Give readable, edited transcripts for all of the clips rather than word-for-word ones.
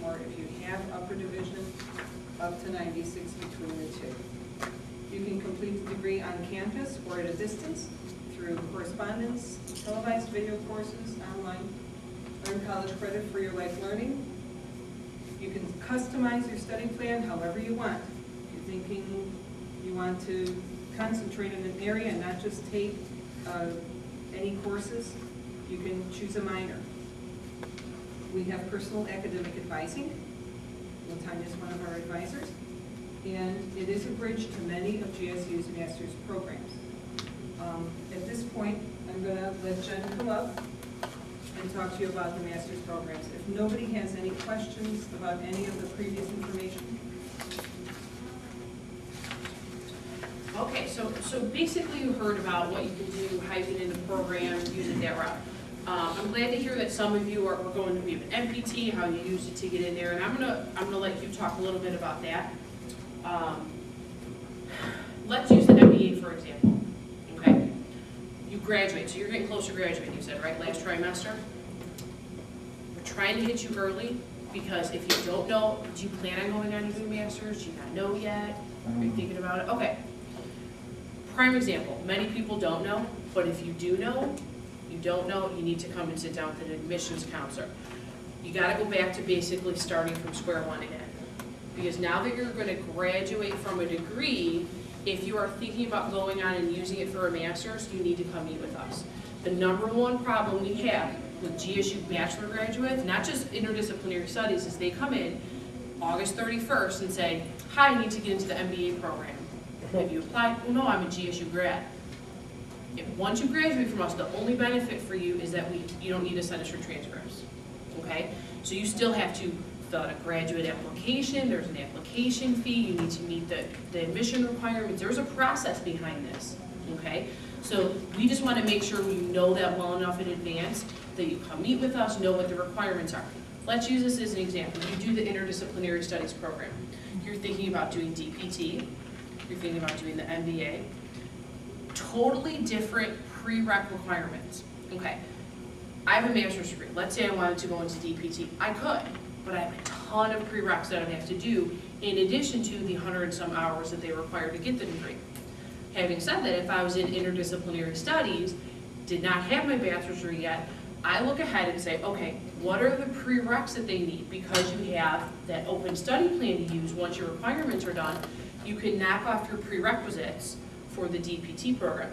sophomore if you have upper division, up to 96 between the two. You can complete the degree on campus or at a distance through correspondence, televised video courses, online, earn college credit for your life learning. You can customize your study plan however you want. If you're thinking you want to concentrate in an area and not just take any courses, you can choose a minor. We have personal academic advising. Tanya is one of our advisors. And it is a bridge to many of G.S.U's master's programs. At this point, I'm going to let Jen come up and talk to you about the master's programs. If nobody has any questions about any of the previous information. Okay, so basically you heard about what you can do, how you get into the program, use it that route. I'm glad to hear that some of you are going to be an MPT, how you use it to get in there, and I'm gonna let you talk a little bit about that. Let's use the MBA for example. Okay, you graduate, so you're getting close to graduating. You said right, last trimester. We're trying to hit you early because if you don't know, do you plan on going on to do a master's? Do you not know yet? Are you thinking about it? Okay. Prime example. Many people don't know, but if you do know. You don't know, you need to come and sit down with an admissions counselor. You got to go back to basically starting from square one again. Because now that you're going to graduate from a degree, if you are thinking about going on and using it for a master's, you need to come meet with us. The number one problem we have with G.S.U bachelor graduates, not just interdisciplinary studies, is they come in August 31st and say, hi, I need to get into the MBA program. Have you applied? Well, no, I'm a G.S.U grad. Once you graduate from us, the only benefit for you is that you don't need to send us your transcripts, okay? So you still have to fill out a graduate application, there's an application fee, you need to meet the admission requirements, there's a process behind this, okay? So we just want to make sure you know that well enough in advance that you come meet with us, know what the requirements are. Let's use this as an example. You do the interdisciplinary studies program. You're thinking about doing DPT, you're thinking about doing the MBA, totally different prereq requirements. Okay, I have a master's degree. Let's say I wanted to go into DPT. I could, but I have a ton of prereqs that I have to do in addition to the 100 and some hours that they require to get the degree. Having said that, if I was in interdisciplinary studies, did not have my bachelor's degree yet, I look ahead and say, okay, what are the prereqs that they need? Because you have that open study plan to use once your requirements are done, you can knock off your prerequisites for the DPT program.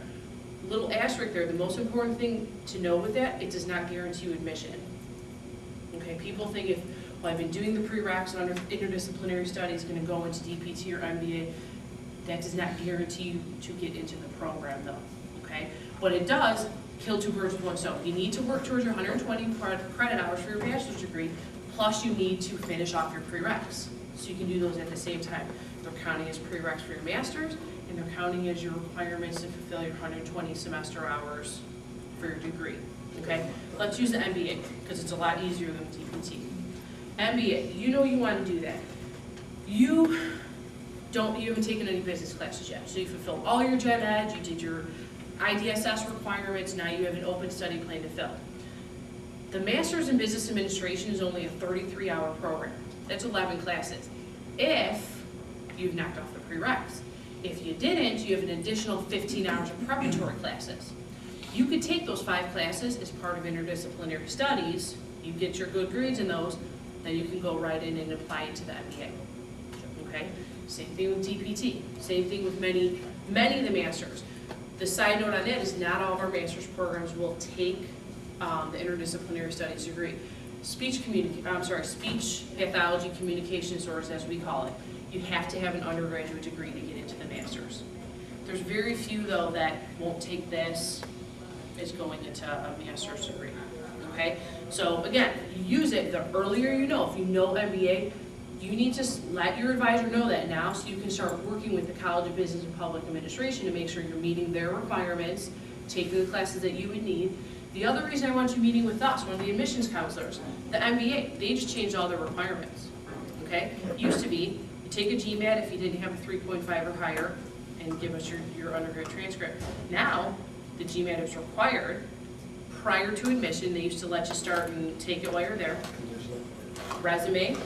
Little asterisk there, the most important thing to know with that, it does not guarantee you admission. Okay, people think if, well, I've been doing the prereqs under interdisciplinary studies, going to go into DPT or MBA, that does not guarantee you to get into the program though, okay? But it does kill two birds with one stone. You need to work towards your 120 credit hours for your bachelor's degree, plus you need to finish off your prereqs. So you can do those at the same time. They're counting as prereqs for your master's, and they're counting as your requirements to fulfill your 120 semester hours for your degree, okay? Let's use the MBA, because it's a lot easier than DPT. MBA, you know you want to do that. You haven't taken any business classes yet, so you fulfilled all your gen ed, you did your IDSS requirements, now you have an open study plan to fill. The Master's in Business Administration is only a 33-hour program. That's 11 classes. If you've knocked off the prereqs. If you didn't, you have an additional 15 hours of preparatory classes. You could take those 5 classes as part of interdisciplinary studies. You get your good grades in those, then you can go right in and apply it to the MBA. Okay? Same thing with DPT. Same thing with many of the masters. The side note on that is not all of our master's programs will take the interdisciplinary studies degree. Speech pathology communication disorders, as we call it. You have to have an undergraduate degree to get into the master's. There's very few, though, that won't take this as going into a master's degree, okay? So again, you use it, the earlier you know. If you know MBA, you need to let your advisor know that now so you can start working with the College of Business and Public Administration to make sure you're meeting their requirements, taking the classes that you would need. The other reason I want you meeting with us, one of the admissions counselors, the MBA, they just changed all their requirements, okay? It used to be, take a GMAT if you didn't have a 3.5 or higher and give us your undergrad transcript. Now, the GMAT is required. Prior to admission, they used to let you start and take it while you're there. Resume,